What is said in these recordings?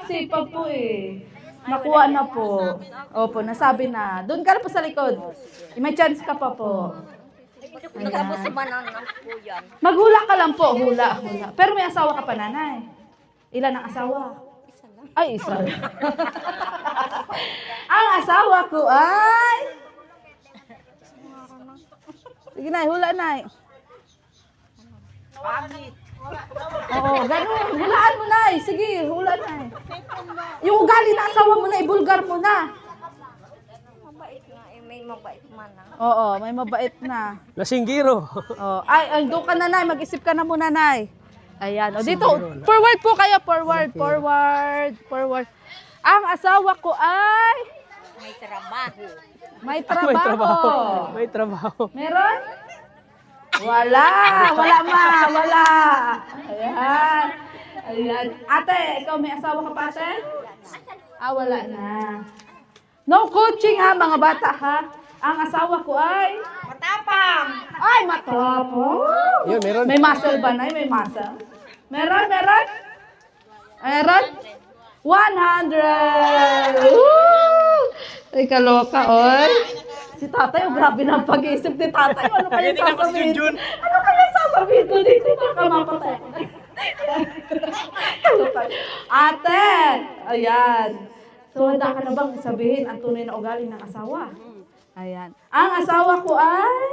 sipag po eh. Nakuha na po. Opo, nasabi na. Doon ka na po sa likod. May chance ka pa po. Nagabos sa banana po yan. Maghula ka lang po, hula. Pero may asawa ka pa, nanay. Ilan ang asawa? Ay, isa. Ang asawa ko ay... Sige na, hula na. Oo, ganun. Hulaan mo na. Sige, hula na. Yung ugali na asawa mo na, ibulgar mo na. Mabait nga eh, may mabait man ah. Oo, may mabait na. Lasinggiro. Oh, ay, doon ka na, Nay. Mag-isip ka na muna, Nay. Ayan. O, dito. Forward po kayo. Forward. Ang asawa ko ay... May trabaho. May May trabaho. trabaho. May trabaho. Meron? Wala. Wala. Ayan. Ate, ikaw may asawa ka pa, ate? Wala na. No coaching ha, mga bata ha. Ang asawa ko ay... Matapang! Ay, matapang. Yun, meron. May muscle ba, Nay? May muscle? Meron? 100! Woo! Ay, kaloka, oy. Si tatay, grabe na ang pag-iisip ni tatay. Ano kaya sasabihin? Ano kaya sasabihin ko dito? Baka mapatay. Kaloka. Ate! Ayan. So, handa ka na bang sabihin ang tunay na ugali ng asawa? Ayan. Ang asawa ko ay...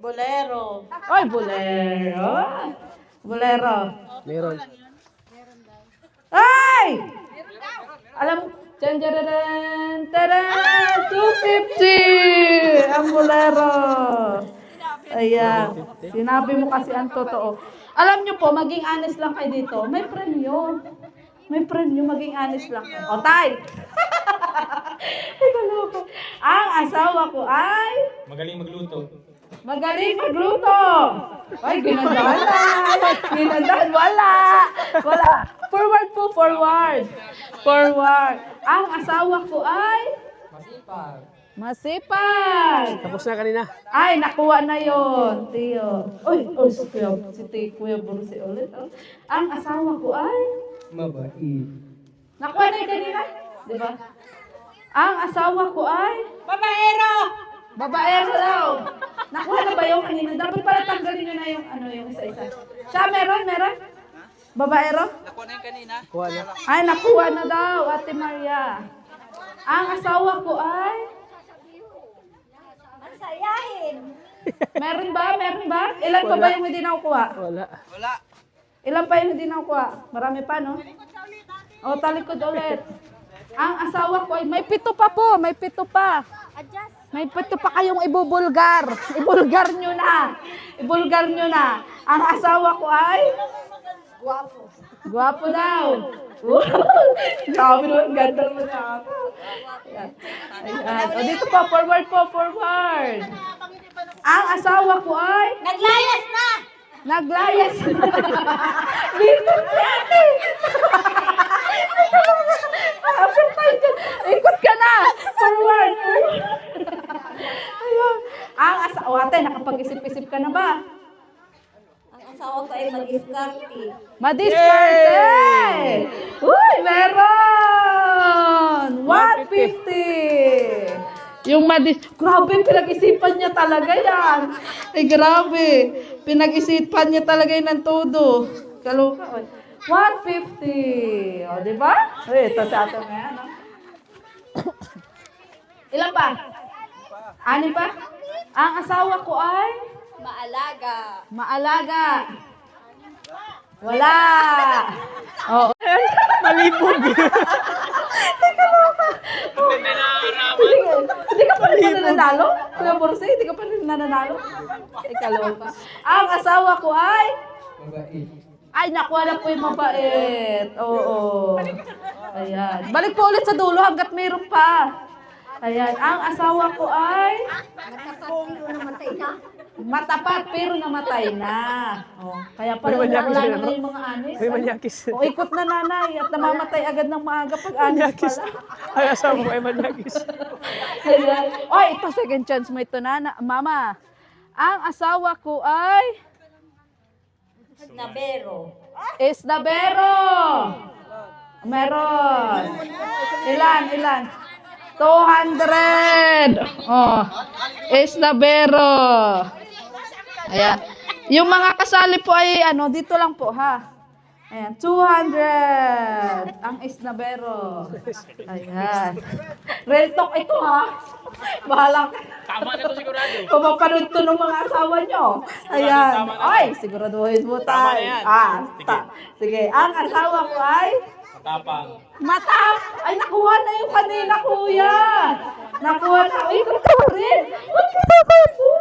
Bolero. Ay, bolero. Bolero. Meron. Ay! Alam, dyan, 250! Ang bolero. Ayan. Sinabi mo kasi ang totoo. Alam nyo po, maging honest lang kayo dito. May premyo. May premyo, maging honest lang kayo. O, tay! Ang asawa ko ay... Magaling magluto. Magaling magluto. Ay, ginandahan na. Ginandahan, wala. Forward po, forward. Ang asawa ko ay... Masipag. Tapos na kanina. Ay, nakuha na yon, Tiyo. Uy, si Kuya Bruce ulit. Oh. Ang asawa ko ay... Mabait. Nakuha na yung kanina. Di ba? Ang asawa ko ay... Babaero! Babaero daw. Nakuha na ba yung kanina? Dapat pala tanggalin nyo na yung isa-isa. Siya, meron? Babaero? Kuha na. Ay, nakuha na daw, Ate Maria. Ang asawa ko ay... Ang sayahin! Meron ba? Ilan pa ba yung hindi nakukuha? Wala. Ilan pa yung hindi nakukuha? Marami pa, no? O, talikod ulit. Ang asawa ko ay... May 7 pa po, may 7 pa. Adjust! May 7 pa kayong ibubulgar. Ibulgar nyo na. Ang asawa ko ay... Guwapo. Gwapo daw. Grabe naman, ganda mo na ako. Ayan. O, dito po, forward. Ang asawa ko ay... Naglayas na! Naglayas. Dito si ate. Apit tayo dyan. Ikot ka na. Forward. Ayun. Ang asawa, ate, nakapag-isip-isip ka na ba? Ang asawa ko ay mag-iskarte. Madiskarte! Uy, meron! 150! Yung grabe, pinag-isipan niya talaga yan. Ay, grabe. Pinag-isipan niya talaga yan ng todo. Kaloka. 150. O, di ba? Ay, ito sa atin ngayon. No? Ilan pa? 6 pa? Ang asawa ko ay... Maalaga. Wala. Oh. Malibog. Hindi ka pa rin nananalo? Kuya Borse, hindi ka pa rin nananalo? Ikaloka. Ang asawa ko ay... Mabait. Ay, nakuha na po yung mabait. Oo. Ayan. Balik po ulit sa dulo hanggat mayroon pa. Ayan. Ang asawa ko ay... Matapat pero namatay na. Oh, kaya pala May manyakis wala din, na ano? kayong mga anis. May manyakis. O, ikot na nanay at namamatay agad ng maaga pag anis Manyakis. pala. Ay, asawa ko ay manyakis. Ayan. Oy, ito second chance mo ito na. Mama, ang asawa ko ay... Nabero. Esnabero. Meron. Ilan? 200. Oh. Isnabero. Ayan. Yung mga kasali po ay dito lang po ha. Ayan, 200 ang isnabero. Ayan. Real talk ito ha. Bahala ka. Tama na to sigurado. Kung mapanood to ng mga asawa nyo. Ayan. Ay, siguraduhin mo Tama na tayo. yan. Sige. Ang asawa ko ay Matapang. Ay, nakuha na yung kanina, kuya. Nakuha na. Uy, ikaw rin. Uy, ikaw po.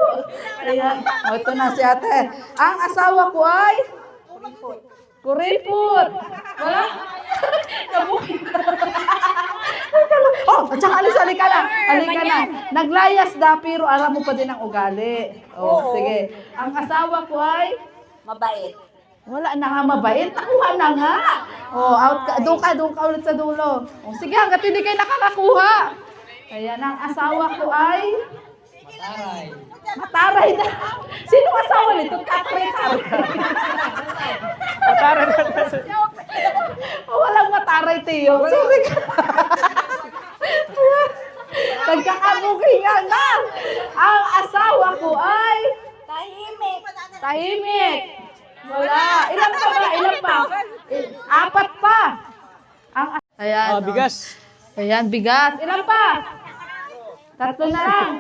Ayan. O, ito na si ate. Ang asawa ko ay kuripot. Wala? Kabukit. Oh, at saka halika na. Naglayas da, pero alam mo pa din ang ugali. Oh, sige. Ang asawa ko ay Mabait. wala na nga mabait. Nakuha na nga. Oh, out ka. Doon ka ulit sa dulo. Oh, sige, hanggat hindi kayo nakakakuha. Kaya ang asawa ko ay Mataray na. Sino asawa nito? Taray. Patara na. Oh, walang mataray, Teo. Sorry ka. Nagkakabukingan na. Ang asawa ko ay tahimik. Wala. Ilan pa? Apat pa. Ayan. Bigas. Ayan, bigas. Ilan pa? 3 na lang.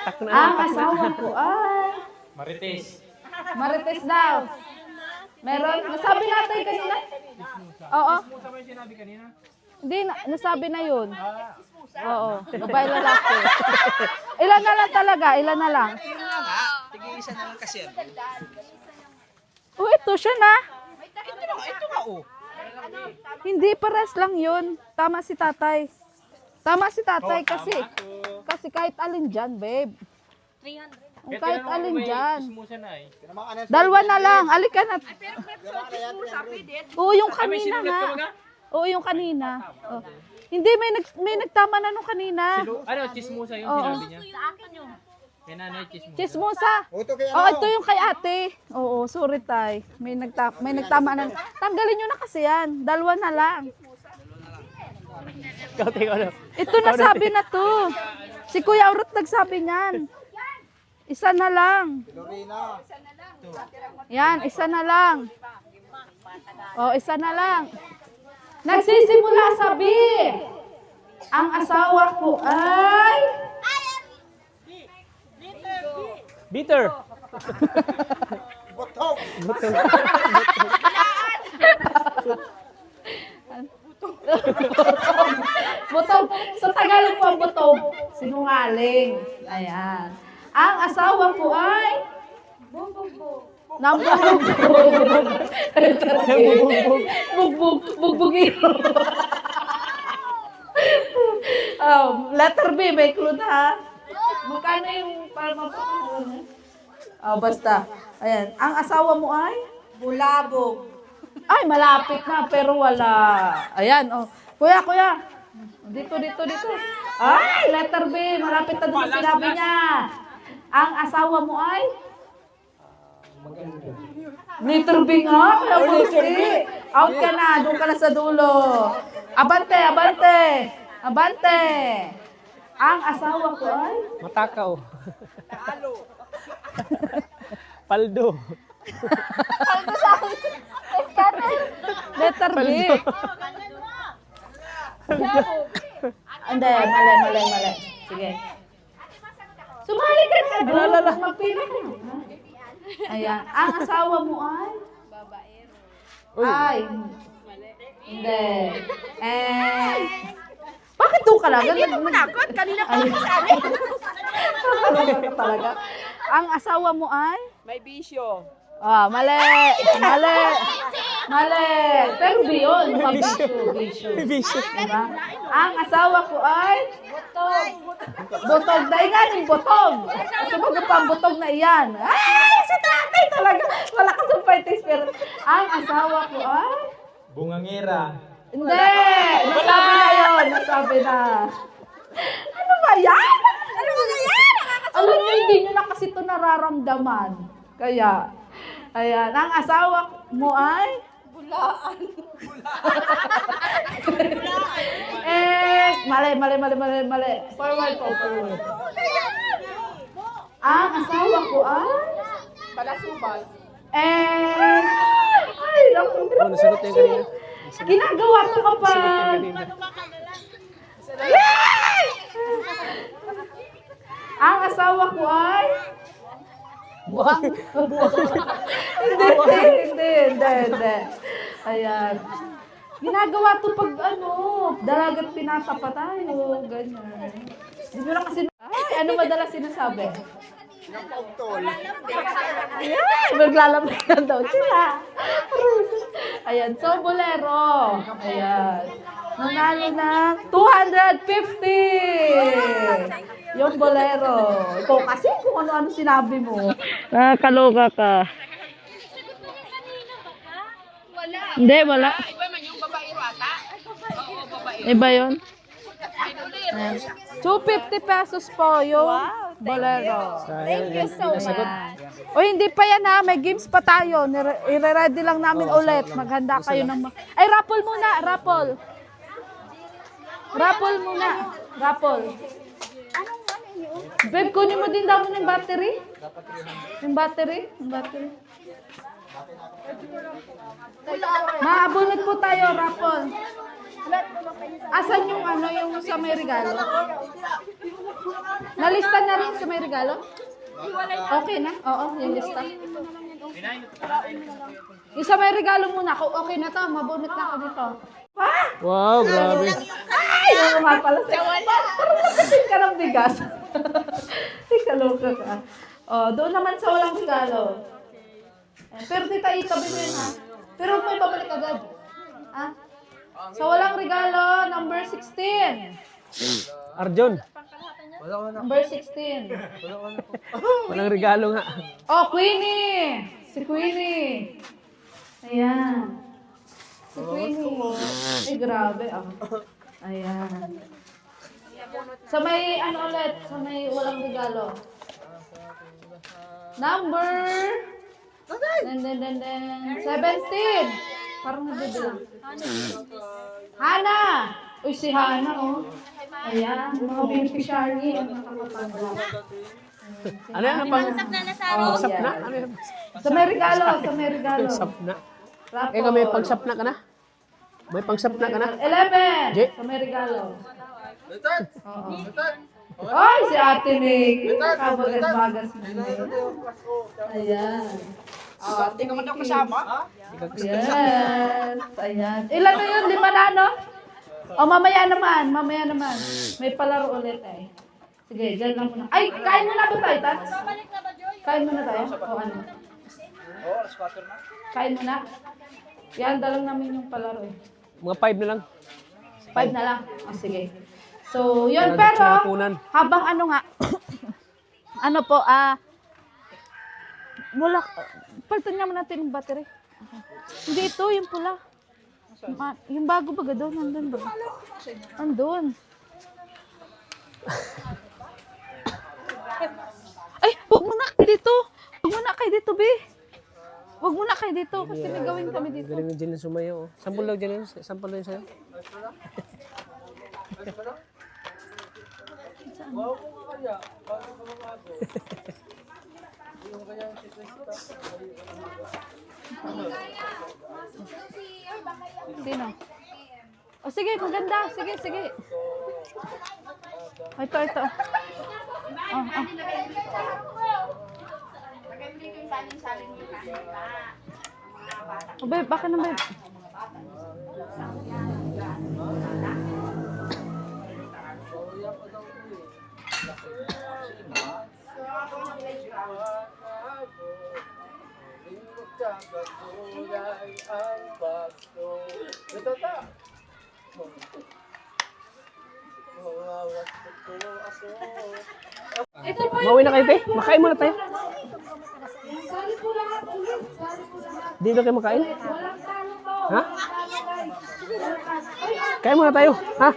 Ang asawa ko ay Marites. Marites daw. Meron? Nasabi natin kanina? Oo. Hindi, nasabi na yun. Oo. Babae lalaki. Ilan na lang talaga? Ilan na lang? Tig-isa na lang kasi. Oh, ito siya na. Ito nga oh. Hindi, pares lang yun. Tama si tatay. Kasi kahit alin dyan, babe. 300. Kahit alin dyan. Dalawa na lang. Alika na. Oo, yung kanina nga. Oo, yung kanina. Oh. Hindi, may nagtama na nung kanina. Ano, chismosa yung Oo. sinabi niya? Kaya nanay, chismosa. Chismosa. Oh, ito yung kay ate. Oo, sorry tay. May nagtama na. Tanggalin nyo na kasi yan. Dalawa na lang. Ikaw, ano? Ito nasabi na to. Si Kuya Urot nagsabi niyan. Isa na lang. Yan, isa na lang. Oh, isa na lang. Nagsisimula sabi. Ang asawa ko ay Bitter. butog. Sa Tagalog po ang butog. Sinungaling. Ayan. Ang asawa ko ay Bugbugiro. Letter B, may clue na ha. Magkano yung para mapapakaroon? Basta. Ayan. Ang asawa mo ay? Bulabog. Ay, malapit na, pero wala. Ayan, oh. Kuya. Dito. Ay, letter B. Malapit na doon sa sinabi niya. Ang asawa mo ay? Letter B nga. Kaya busi. Out ka na. Doon ka na sa dulo. Abante. Ang asawa ko ay? Matakaw. Paldo. Letter B. Hindi, mali. Sige. Sumali ka na doon. Magpili ka na. Ayan. Ang asawa mo ay? Ay. Hindi. Bakit doon ka lang? Hindi mo manakot. Kanina pa ako sabi. Kakaloka ka talaga. Ang asawa mo ay? May bisyo. Mali. Pero yun. Bisyo. Diba? Ang asawa ko ay? Butog. Dahil nga yung butog. Sabaga pa ang butog na iyan. Ay, si tatay talaga. Wala ka sa fighting spirit. Ang asawa ko ay? Bungangera. Hindi. Nasabi na. Ano ba yan? Alam niyo, hindi niyo na kasi ito nararamdaman. Kaya, ayan. Ang asawa mo ay? Mali. Forward po, forward. Ang asawa ko ay... Palasubas. Ay, naku. Oh, nasagot niya kanina. Ginagawa ko kapag... Kanina. Ang asawa ko ay... Hindi. Ayan. Ginagawa to pag dalagat pinatapa tayo. Ganyan. Hindi mo lang kasi... Ay, ano madalas sinasabi? Ayan, maglalamayan daw sila. Ayan, so bolero. Ayan. Nanalo ng 250. Yung bolero. Ikaw kasi kung ano-ano sinabi mo. Kaloka ka. Hindi, wala. Iba man yung babae ata. Oo, babae. Iba yun? Ayan. 250 pesos po yung bolero. Sayang, hindi nasagot. O hindi pa yan ha, may games pa tayo. I-ready lang namin ulit. Maghanda kayo ng... Ay, raffle muna, raffle. Raffle muna. Raffle. Babe, kunin mo din daw mo ng battery. Yung battery. Maabunod po tayo, raffle. Asan yung yung sa may regalo? Nalista na rin sa may regalo? Okay na? Oo, yung lista. Yung sa may regalo muna. Okay na to, mabunot na ako dito. Ah! Wow, grabe. Ay! Yung nga pala sa parang nakasin ka ng bigas. Kaloka ka. Doon naman sa walang regalo. Pero tita, itabi mo yun ha. Pero may babalik agad. Ha? Sa walang regalo, number 16. Arjon, Number 16. walang regalo nga. Oh, Queenie! Si Queenie. Ayan. Si Queenie. Ay, grabe. Ayan. Sa may, ulit? Sa may walang regalo. Number... 17. Parang nabibilang. Hana! Uy, si Hana, oh. Ayan, mga beneficiary ang nakakatanggap. Ano yan? Pangsap Oh, na? yeah. Ano yan? Sa may regalo. Pangsap na. Raffle. Ikaw may pangsap na ka na? May pangsap na ka na? 11. Jay? Sa may regalo. Oo. Ay, si Ate Nick. Kabagas-bagas na Nick. Ayan. Hindi ka man daw kasama? Yes. Ayan. Ilan na yun? 5 na, no? O, mamaya naman. May palaro ulit eh. Sige, dyan lang muna. Ay, kain muna ba tayo, Tats? Kain muna tayo? O ano? Oo, alas 4 na. Kain muna? Yan, dalang namin yung palaro eh. Mga 5 na lang. 5 na lang. O, sige. So, yun. Wala Pero, sa hapunan. habang wala, palitan naman natin yung battery. Okay. Hindi ito, yung pula. Yung bago ba doon? Nandun ba? Nandun. Ay, huwag muna kayo dito. Huwag muna kayo dito kasi may gawin kami dito. Galing na dyan yung sumayo. Oh. Sampul lang dyan yun. Sampul lang sa'yo. Sino? O sige, maganda. Sige. Ito. Oh, babe, baka na, babe. Ito po Mauwi na kayo, te. Makain muna tayo. Sali po lahat ulit. Dito kayo makain. Walang talo po. Ha? Kain muna tayo. Ha?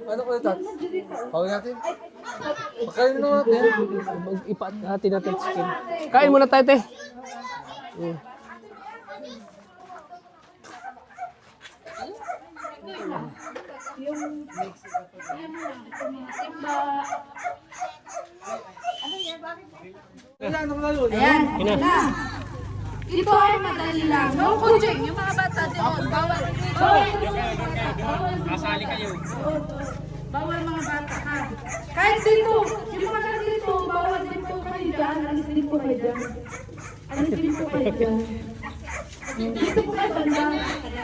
Ano ko ito? Pawin natin. Pakain na natin. Ipahati natin sa skin. Kain muna tayo, te. Ayan, na. Ito ay madali lang. No coaching, yung mga bata doon. Bawal. Kasali kayo. Bawal mga bata ha. Kahit dito, yung mga dito, bawal din po kayo dyan. Alis din po kayo dyan. Alis din po kayo dyan. Dito po kayo banda.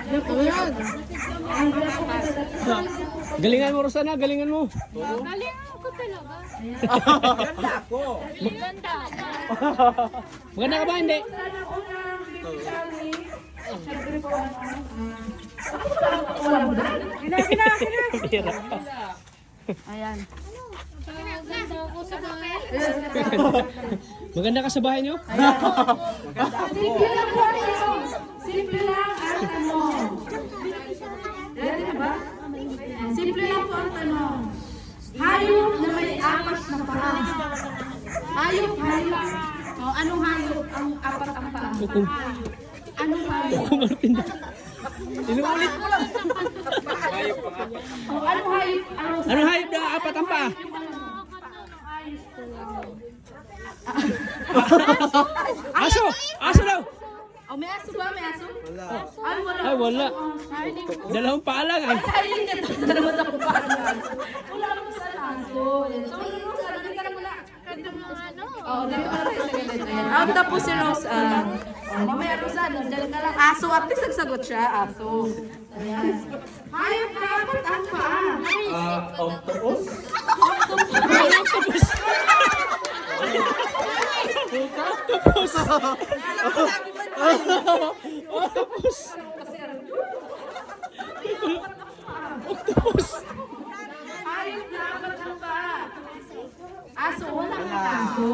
Diyan po kayo. Diyan po kayo. Galingan mo, Rosana. Galingan mo. Galingan ko talaga. Ganda ako. Maganda ka ba? Hindi. Sana unang bibigyan siyempre po wala mo dyan. Kina. Ayan. Ganda ako sa bahay. Maganda ka sa bahay niyo? Simple lang po ang tanong. Simple lang ang tanong. Ready na ba? Simple lang po ang tanong. Hayop na may apat na paa. Hayop. O, anong hayop ang apat ang paa? Hukom. Anong hayop? Martin. Inuulit mo lang. O, anong hayop? Anong hayop na apat ang paa? Aso! Aso daw! O, may aso ba? May aso? Wala. Ay, wala. Ay, wala. Dalawang paa lang ah. Ay, hindi na dalawa na kupahan. Wala mo sa aso. So, Rosa, dito ka mula. Oh, dito ka lang sa gilid. Ayan. Tapos si Rosa. Mamaya Rosa, dyan ka lang. Aso, at least nagsagot siya. Aso. Ayan. Hayop na apat ang paa. Octopus? Hayop na apat ang paa. Aso, wala ka aso.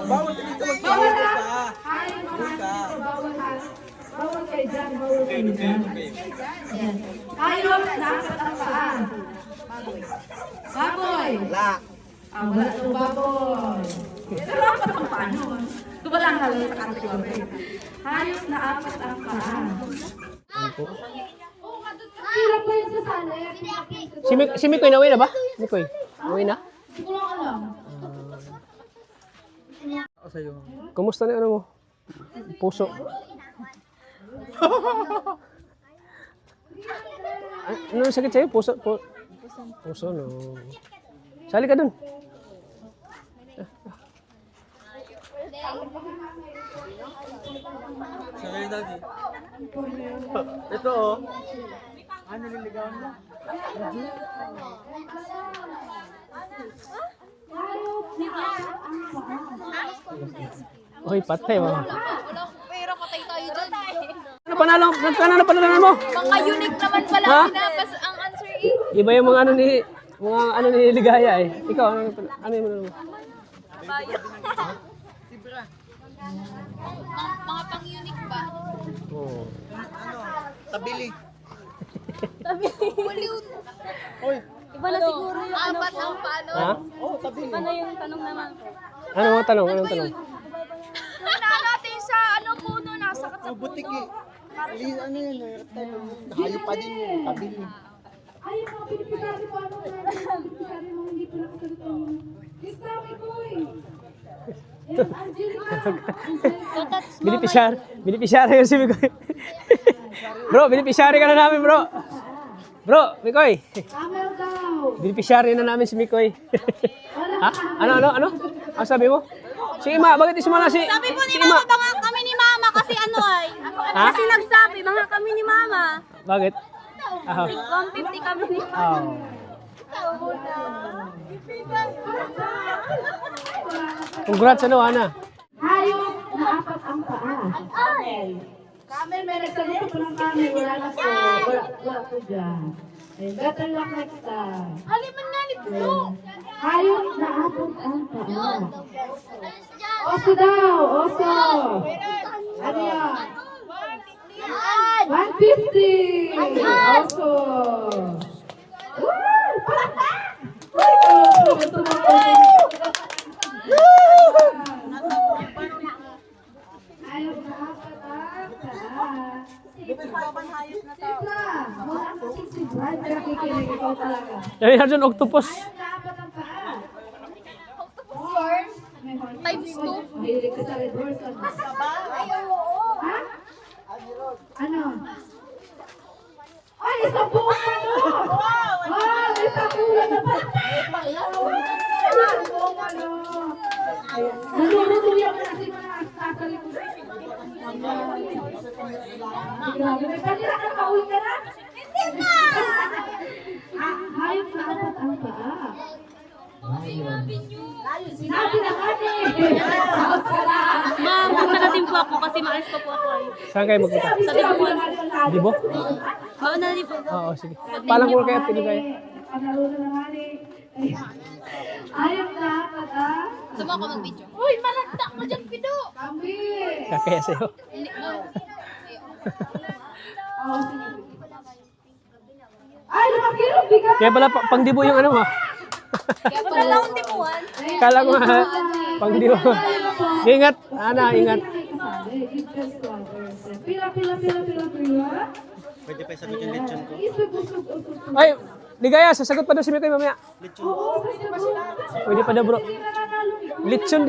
Bawal dito Bawal na. ka. Hayop na aso. Bawal ha. Bawal kayo dyan. Bawal kayo dyan. Ayan. Hayop na apat ang paa. Baboy. La. Wala itong baboy. Pero apat ang paa nun. Wala nga lang sa kategory. Hayop na apat ang paa. Hirap ba yun sa salep? Si Mikoy na uwi na ba? Mikoy, uwi na? Hindi ko lang alam. Kumusta na ano mo? Puso. Ano ang sakit sa'yo? Puso? Puso, no. Sali ka dun. Sabi dagi. Ito oh. Ano nililigawan mo? Uy, patay mo. Pero patay tayo dyan. Ano panalo mo? Mga unique naman pala Ha? pinapas ang answer eh. Iba yung mga ano ni Ligaya eh. Ikaw, ano yung ano mo? Bayo. Mga pang-unique ba? Oo. Tabili. Buliw. Oy. Iba na siguro yung apat ang paano. Ha? Oh, tabili. Iba na yung tanong naman. Ano mga tanong? Anong tanong? Una natin sa ano puno nasa Oh, katapuno. butiki. Ano yun? Hayop pa din yun. Tabili. Ay, mga pinipigasi ko ano na. Pinipigasi mo, hindi ko nakasagot ang Gustavo ko eh. Yung Angelica. Binipisyari yun si Mikoy. Bro, binipisyari ka na namin bro. Bro, Mikoy. Camel daw. Binipisyari na namin si Mikoy. Ha? Ano? Ang sabi mo? Sige ma, bakit isama na si... Sabi po ni Sige, Mama, baka kami ni Mama kasi ano ay. Ha? Kasi nagsabi, mga kami ni Mama. Bakit? Ah. 150 kami ni Oh. Congrats ano, Ana. Hayop na apat ang paa. Camel, may nagsagot ko ng camel. Wala na po. Wala po dyan. Ay, better luck next time. Aliman nga ni Bro. Hayop na apat ang paa. Oso daw, oso. Ano yan? 150! Oso. Woo! Palakpak! Ayaw na apat ang paa. Sibra! Wala kasi Sibra. Pero kikinig ikaw talaga. Sabi na dyan, octopus. Ayun na, apat ang paa. Times 2. Mahilig ka sa Red Horse. Ha? Ano? Ay, isang buong ano! Wow! Isang buong na pala! Isang buong ano! Nalulutuyan mo kasi mga sasalikod. Grabe, may kanila ka pauwi ka na? Hindi na! Hayop na apat ang paa. Sinabi na kami! Ma'am, punta na din po ako kasi maalis pa po ako ay. Saan kayo magpunta? Sa Dibuan. Dibo? Oo na din po. Oo, sige. Palang ko kayo, tinigay. Panalo na naman eh. Ayop na apat ah. Gusto mo ako mag-video? Uy, malagta ko dyan, Pido! Kambi! Kakaya sa'yo. Oh, sige. Ay, lumaki yung bigat! Kaya pala, pang dibo yung ano ha. Kaya po na lang ang tipuan. Kala ko nga, pang dibo. Ingat, Ana, ingat. Pila. Pwede pa isagot yung lechon ko. Ay, ligaya, sasagot pa daw si Mikoy mamaya. Oo, kasi ba sila? Pwede pa daw bro. Lechon.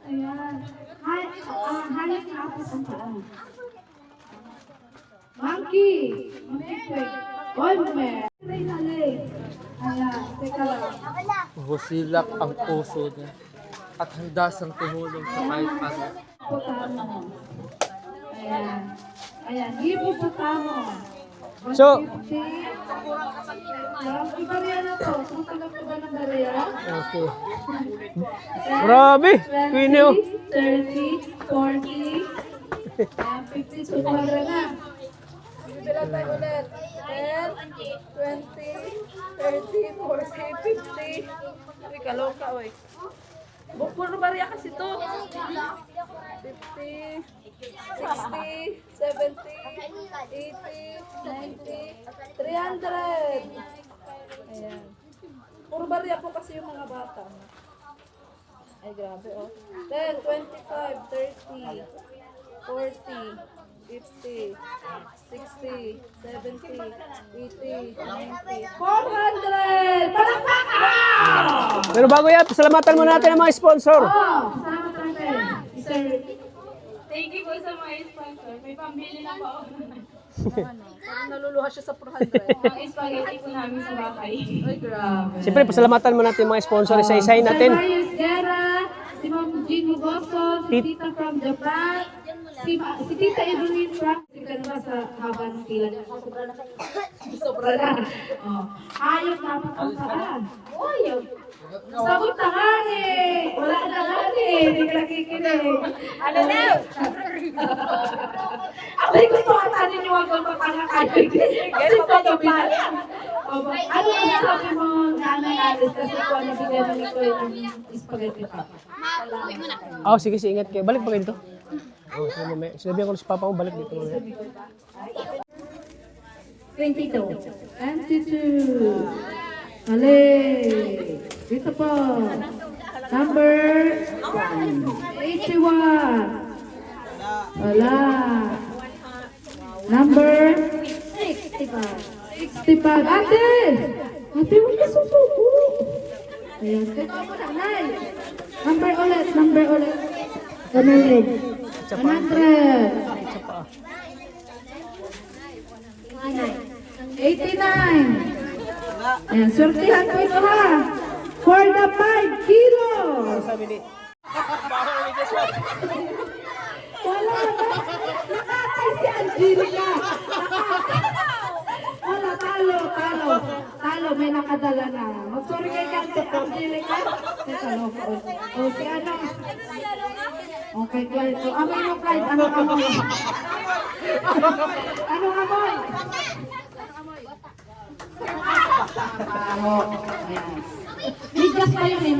Ayan. Hayop na apat ang paa. Monkey! Oy, mame! Ayan, teka lang. Busilak ang puso niya at handa siyang tumulong sa kahit ano. Hipopotamo. Ayan. Ayan, hipopotamo. So, Yung bariya na to. Sumatanggap ko ba ng bariya? okay. Grabe, Queen oh. 30, 40, 50, so kumagra na. Bibilang tayo ulit. 10, 20, 30, 40, 50. Uy, kaloka, uy. Puro bariya kasi to. 50, 60, 70, 80, 90, 300. Ayan. Puro bariya po kasi yung mga bata. Ay, grabe, oh. 10, 25, 30, 40, 50, 60, 70, 80, 90, 400! Palakpakan! Pero bago yan, pasalamatan mo natin ang mga sponsor. Oh, salamat natin. Sir, Thank you po sa mga sponsor. May pambili na po ako. parang naluluha siya sa 400. Ang spaghetti po namin sa bahay. Ay, grabe. Siyempre, pasalamatan mo natin ang mga sponsor. Isa-isahin natin. Sir Marius Guerra, si Ma'am Jean Mugoso, si Tita from Japan, si Tita Evelyn from... Tika naman sa haba ng pila niya. Sobra na kayo. Sobra na. Oh. Hayop na ang paa. Uy, sagot na nga eh. Wala na nga eh. Hindi ka nakikinig. Ano na? Abay, gusto ka tanin yung wag magpapanga kayo. Kasi pagkabilan. Ano ang sabi mo, Nanay Alice, kasi kung ano bigyan mo nito yung spaghetti pa. Oh, sige, ingat kayo. Balik pa kayo dito. Oh, sinabihan ko na si Papa mo, balik dito. 22. 22. Ale. Dito po. Number 81. Wala. Number 65. 65. Ate! Ate, wala susuko. Ayan. Teka mo na, Nay. Number ulit. 100. 89. Ayan, sortihan ko ito ha. For the 5 kilos. Wala na. Nakatay si Angelica. Wala, talo. Talo, may nakadala na. Mag-sorry kay Angelica. Teka, loko. O, si ano? Okay, Clyde. So, amoy mo, Clyde. Anong amoy? Anong amoy? Baho. Ayan. Bigas pa yun eh.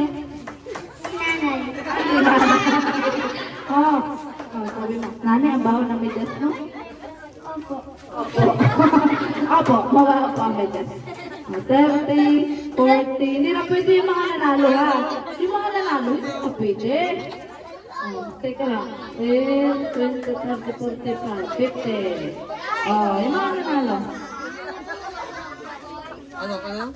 Oh, sabi mo. Nanay, ang baho ng bigas, no? Opo, mabaho po ang bigas. 30, 40. Hindi na pwede yung mga nanalo ha. Yung mga nanalo, hindi na pwede. Oh, teka lang. 10, 20, 30, 45, 50. Oh, yung mga nanalo. Ano?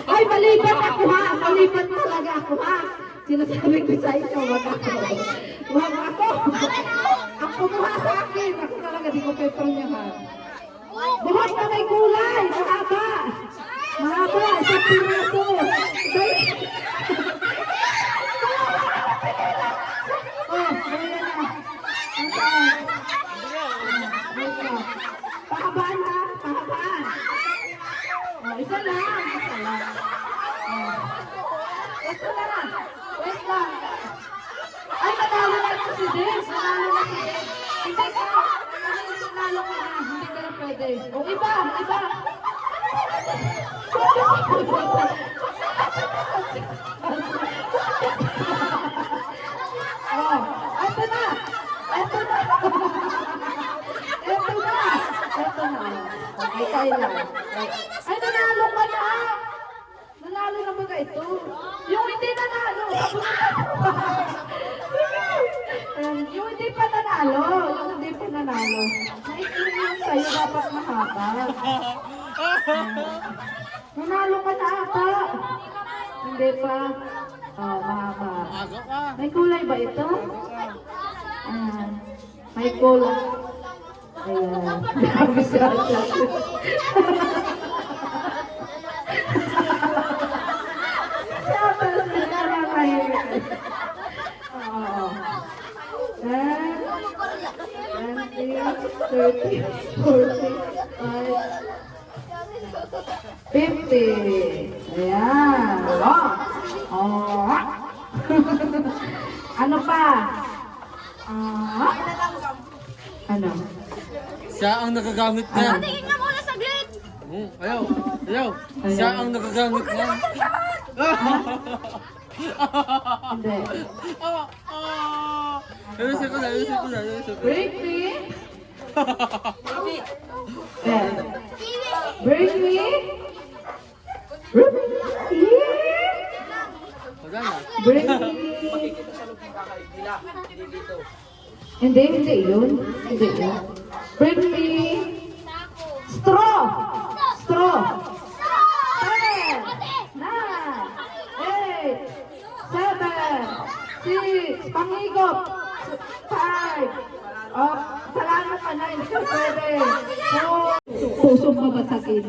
Ay, maliban ako ha. Maliban talaga ako ha. Sinasabi ko sa inyo, wag ako. Wag ako. Ang kumuha sa akin. Ako talaga, di ko pepro niya ha. Buhat na may kulay. Mahaba. Mahaba. Isang piraso. Oh, ayan na. Pahabaan ha. Pahabaan. Oh, isa lang. Isa lang. Oh. Ito lang. Wait lang. Ay, nanalo na ito si Des. Nanalo na si Des. Hindi ka. Nanalo ka na. Hindi ka na pwede. O, iba. Iba. Oh, ito na. Ito na. Ito na. Ito na. Okay, tayo lang. Ay, nanalo ka na. Nanalo na ba ito? Yung hindi nanalo. Yung hindi pa nanalo. Yung hindi pa nanalo. Naikling yung sa'yo dapat mahaba. Nanalo ka na ata. Hindi pa. Oh, mahaba. May kulay ba ito? Ayan. May kulay. Ayan. Grabe siya. Oo. 10, 20, 30, 40, 50. Ayan. Oh. Ano pa? Ano? Siya ang nagagamit niya. Tingin nga muna saglit! Ayaw. Siya ang nagagamit niya. Hindi. Ayusin ko na. Break me. Break me. Wala na. Break me. Hindi yun. Hindi yun. Break me. Straw. 10, 9, 8, 7, 6, pangigop. 5. Oh, salamat ka na. Hindi ka pwede. 4. Puso mo masakit.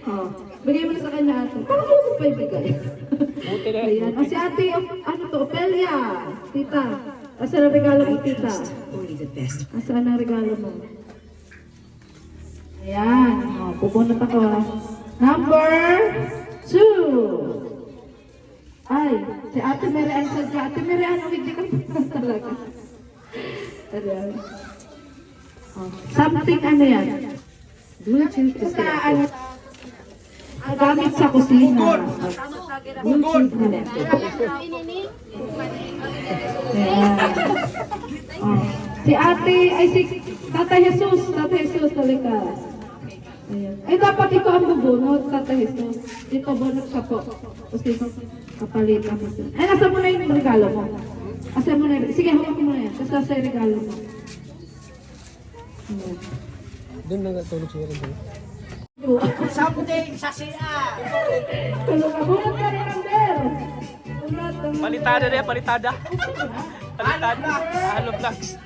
Oh, bigay mo na sa kanya ate. Parang mo pa ibigay. Ayan. O si ate, ano to? Ophelia. Tita. Asan ang regalo mo, tita? Asan ang regalo mo? Ayan. O, pupunot ako. Number 2. Ay, si Ate Mary Ann sadya. Ate Mary Ann, hindi ka talaga. Ayan. Oh, something ano yan? Bluetooth. Sa ano? Gamit sa kusina. Bluetooth na yan. Ayan. Oh. Si Ate, ay si Tata Jesus. Tata Jesus, talika. Ayan. Ay, dapat ikaw ang bubunot, Tata Jesus. Dito, bunot ka po. Tapos dito, kapalitan mo siya. Ay, nasa mo na yung regalo mo. Asa mo na yung... Sige, hawak mo na yan. Tapos nasa yung regalo mo. Ayan. Doon na natulog siya rin. Someday, sa siya. Tulog ka. Bunot ka rin, Amber. Palitada na yan, palitada. Palitada. Halo vlogs.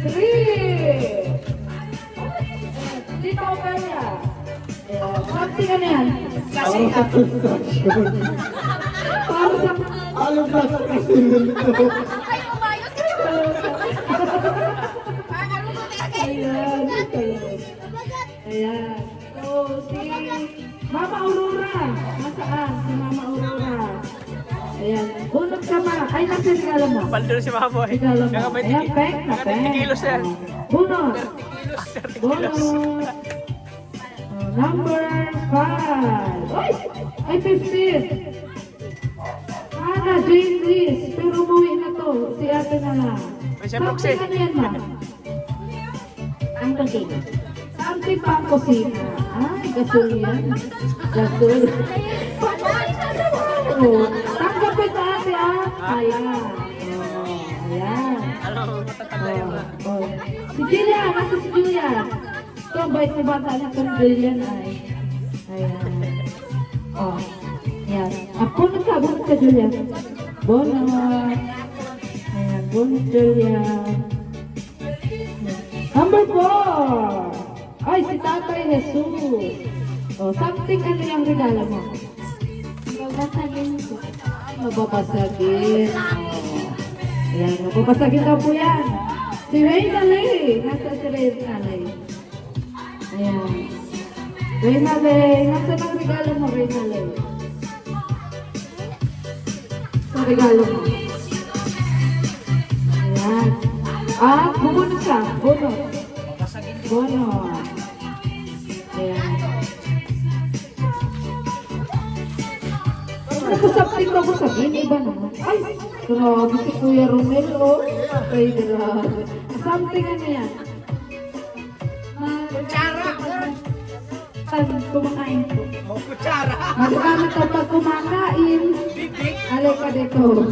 3. Dito ako kaya. Something ano yan? Para sa... Alam ba sa kasi nito? Ay, umayos ka! Ayan. Ayan. So, si Mama Aurora. Nasaan? Si Mama Aurora. Ayan. Bunot ka ma. Ay, nasa regalo mo. Paldo na si Mama eh. Regalo mo. Kaya Ayan, pek na pek. 30 kilos yan. Bunot. 30 kilos. Bunot. Number 5. Ay! Ay, 15. Ana, Jane Liz. Pero umuwi na to. Si ate na lang. Ay, siya, Proxy. Ano yan, ma'am? Ang kusina. Something pa ang kusina. Ay, gasol yan. Gasol. Oh, tanggapin ka ate, ah. Ayan. Oh, ayan. Ano Oh. Si Julia, nasa si Julia. Ito, ang bait na bata niya kung Julian ay. Ayan. Oh. Ayan. Bunot ka Julia. Bunot. Ayan, bunot Julia. Number 4. Ay, si Tatay Jesus. Oh, something ano yung regalo mo? Babasagin ko. Mababasagin. Oh. Ayan, mababasagin daw po yan. Si Reyna Lay. Nasa si Reyna Lay. Ayan. Reyna Lay. Nasa ang regalo mo, Reyna Lay? Ang regalo mo. Ayan. Bubunot ka. Bunot. Bunot. Ayan. Nagusapin ka busagin, iba naman. Ay, grabe si Kuya Romel, oh. Ay, grabe. Something ano yan? Kutsara! Pag kumakain po. Kutsara! Magagamit ka pag kumakain. Alay ka dito.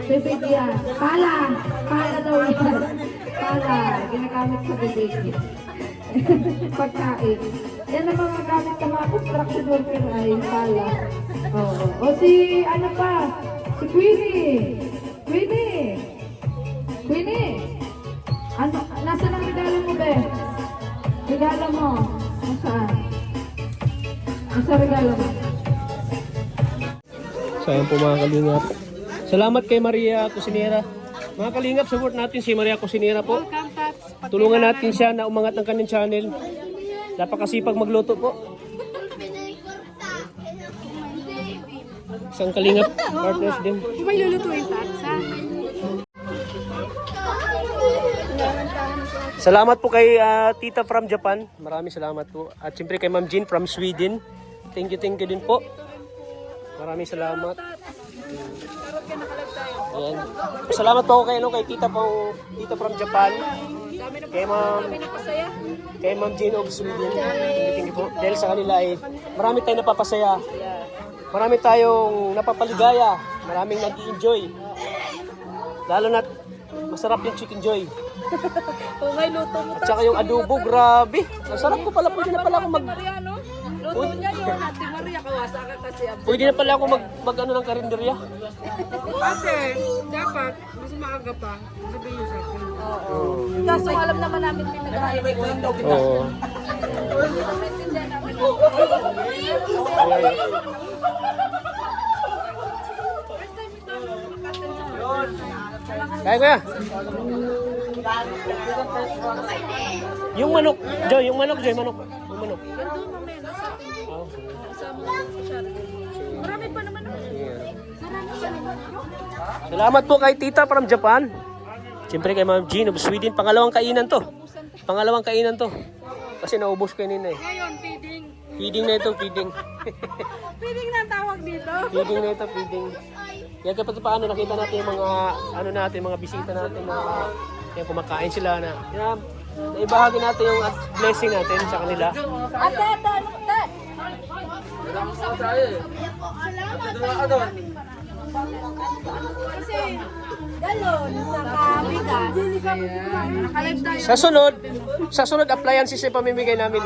Bibig yan. Pala! Pala daw yan. Pala. Ginagamit sa bibig. Pagkain. Yan ang mga gamit sa mga construction worker ay pala. Oo. O si, ano pa? Si Queenie. Queenie. Ano, nasa ang regalo mo, be? Regalo mo. Nasaan? Nasa regalo mo? Sayang po mga kalingap. Salamat kay Maria Cusinera. Mga kalingap, support natin si Maria Cusinera po. Tulungan natin siya na umangat ng kanyang channel. Napakasipag magluto po. Isang kalingap partners din. May lulutuin tatsa. Salamat po kay Tita from Japan. Maraming salamat po. At siyempre kay Ma'am Jean from Sweden. Thank you din po. Maraming salamat. Ayan. Salamat po kay Tita from Japan. Kay Ma'am Jean of Sweden. Thank you po. Dahil sa kanila ay marami tayong napapasaya. Marami tayong napapaligaya. Maraming nag-i-enjoy. Lalo na masarap yung chicken joy. Kungay luto mo. At saka yung adobo, grabe. Ang sarap ko pala. Pwede na pala ako Maria, no? Luto niya yun. Ate Maria, kawasa ka kasi. Pwede na pala ako mag ano ng karinderya. Ate, dapat, mas maaga pa. Sabihin sa akin. Kaso alam naman namin may nag-aayos. Oo. Kaya kuya. Yung manok, Joy, manok. Yung manok. Marami pa naman. Salamat po kay Tita from Japan. Siyempre kay Ma'am Jean of Sweden. Pangalawang kainan to. Kasi naubos ko nina eh. Ngayon, feeding. Feeding na ito, feeding. Feeding na ang tawag dito. Feeding na ito, feeding. Kaya kapag paano nakita natin yung mga mga bisita natin na yung kumakain sila na naibahagi natin yung blessing natin sa kanila. Ate, ate. Kasi, galon sa kabigas. Sa sunod appliances yung pamimigay namin.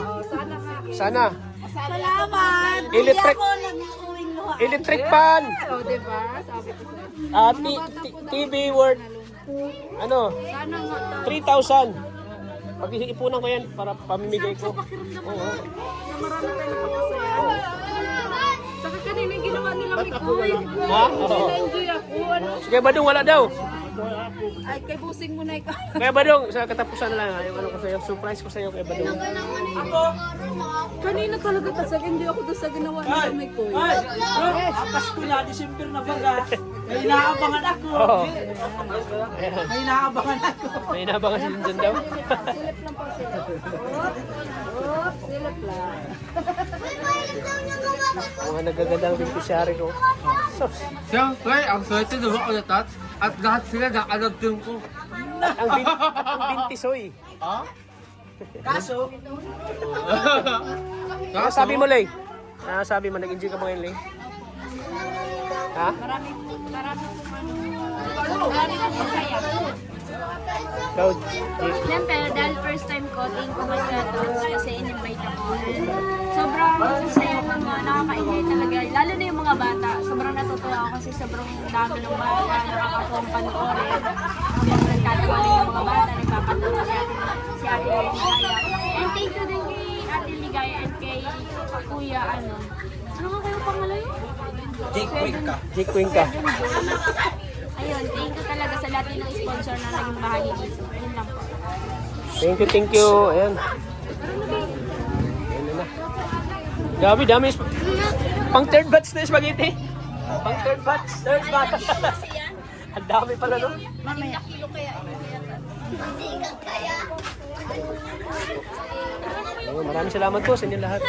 Sana. Salamat. Electric. Hindi ako nag-uwing luha. Electric fan. O, diba? Sabi ko sa'yo. TV worth ano? Sana nga 3,000. Pag-iipunan ko yan para pamimigay ko. Oo. na marami tayo napapasaya. Saka kanina yung ginawa nilang mikoy. Ha? Oo. Na-enjoy ako. Ano? Sige, Badong, wala daw. Ay, kay busing mo na ikaw. Kaya Badong, sa katapusan na lang, yung ano ko sa'yo, surprise ko sa'yo kay Badong. Kanina talaga tasag, hindi ako doon sa ginawa nilang mikoy. Pasko na, December na baga. May inaabangan ako. Oo. May inaabangan ako. May inabangan din dyan daw. Silip lang po sila. Oops, silip lang. Mga nagagandang beneficiary ko. Sos, Siyempre, ang swerte naman ko natat at lahat sila nakalagdun ko. ang bintisoy. Ha? Kaso? Ano sabi mo, Lay? Ano sabi mo, nag-enjoy ka ba ngayon, Lay? Ha? Marami pong masaya. Ikaw, Jake. Siyempre, dahil first time ko, thank you my Thoughts kasi in-invite ako. And sobrang saya naman, nakaka-enjoy talaga. Lalo na yung mga bata. Sobrang natutuwa ako kasi sobrang dami ng bata, nakakatuwang panoorin. Siyempre, nagtatawa na yung mga bata, nagpapatawa si Ate Ligaya. And thank you din kay Ate Ligaya and kay Kuya, ano nga kayo pangalan yun? Jake Cuenca. Ayun, thank you talaga sa lahat ng sponsor na naging bahagi dito. Ayun lang po. Thank you. Ayan. Ayan na. Dami. Pang third batch na yung spaghetti. Pang third batch. Ang dami pala, no? Ayun, maraming salamat po sa inyo lahat.